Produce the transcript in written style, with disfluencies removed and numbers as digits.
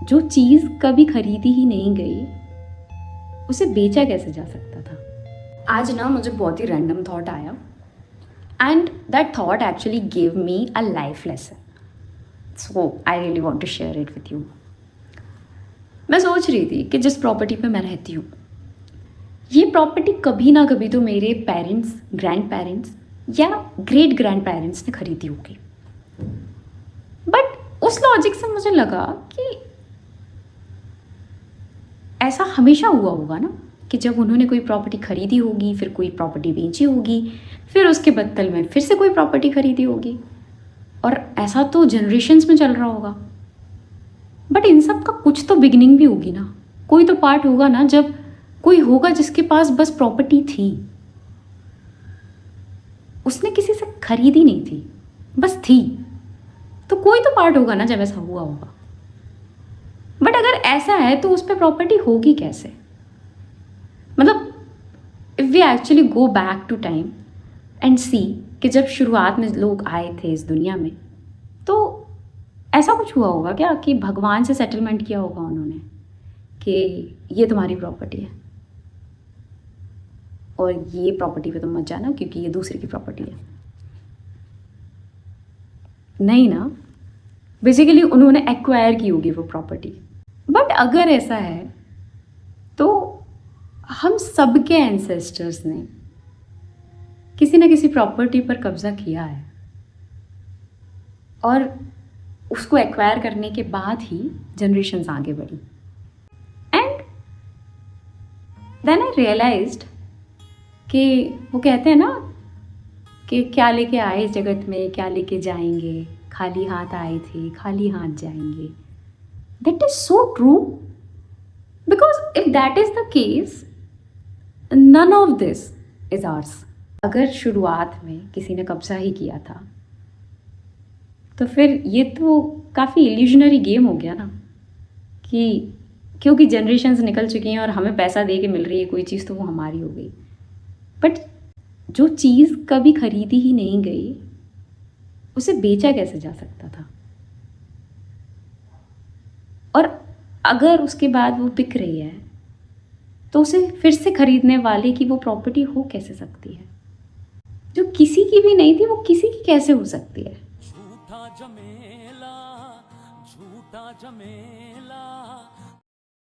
जो चीज़ कभी खरीदी ही नहीं गई उसे बेचा कैसे जा सकता था। आज ना मुझे बहुत ही रैंडम थॉट आया and that thought actually give me a life lesson, so I really want to share it with you. मैं सोच रही थी कि जिस प्रॉपर्टी पे मैं रहती हूँ, ये प्रॉपर्टी कभी ना कभी तो मेरे पेरेंट्स, ग्रैंड पेरेंट्स या ग्रेट ग्रैंड पेरेंट्स ने खरीदी होगी। बट उस लॉजिक से मुझे लगा कि ऐसा हमेशा हुआ होगा ना कि जब उन्होंने कोई प्रॉपर्टी खरीदी होगी, फिर कोई प्रॉपर्टी बेची होगी, फिर उसके बदले में फिर से कोई प्रॉपर्टी खरीदी होगी, और ऐसा तो जनरेशन्स में चल रहा होगा। बट इन सब का कुछ तो बिगिनिंग भी होगी ना, कोई तो पार्ट होगा ना जब कोई होगा जिसके पास बस प्रॉपर्टी थी, उसने किसी से खरीदी नहीं थी, बस थी। तो कोई तो पार्ट होगा ना जब ऐसा हुआ होगा। बट अगर ऐसा है तो उस पर प्रॉपर्टी होगी कैसे? मतलब if we actually go back to time and see कि जब शुरुआत में लोग आए थे इस दुनिया में, तो ऐसा कुछ हुआ होगा क्या कि भगवान से सेटलमेंट किया होगा उन्होंने कि ये तुम्हारी प्रॉपर्टी है और ये प्रॉपर्टी पे तुम मत जाना क्योंकि ये दूसरे की प्रॉपर्टी है? नहीं ना, बेसिकली उन्होंने एक्वायर की होगी वो प्रॉपर्टी। बट अगर ऐसा है तो हम सबके एंसेस्टर्स ने किसी न किसी प्रॉपर्टी पर कब्जा किया है और उसको एक्वायर करने के बाद ही जनरेशन्स आगे बढ़ी। एंड देन आई रियलाइज्ड कि वो कहते हैं ना कि क्या लेके आए इस जगत में क्या लेके जाएंगे, खाली हाथ आए थे खाली हाथ जाएंगे। That is so true, because if that is the case, none of this is ours. अगर शुरुआत में किसी ने कब्जा ही किया था तो फिर ये तो काफ़ी इल्यूजनरी गेम हो गया ना, कि क्योंकि जनरेशन्स निकल चुकी हैं और हमें पैसा दे के मिल रही है कोई चीज़ तो वो हमारी हो गई। बट जो चीज़ कभी खरीदी ही नहीं गई उसे बेचा कैसे जा सकता था? और अगर उसके बाद वो बिक रही है तो उसे फिर से खरीदने वाले की वो प्रॉपर्टी हो कैसे सकती है? जो किसी की भी नहीं थी वो किसी की कैसे हो सकती है? झूठा जमेला, झूठा जमेला।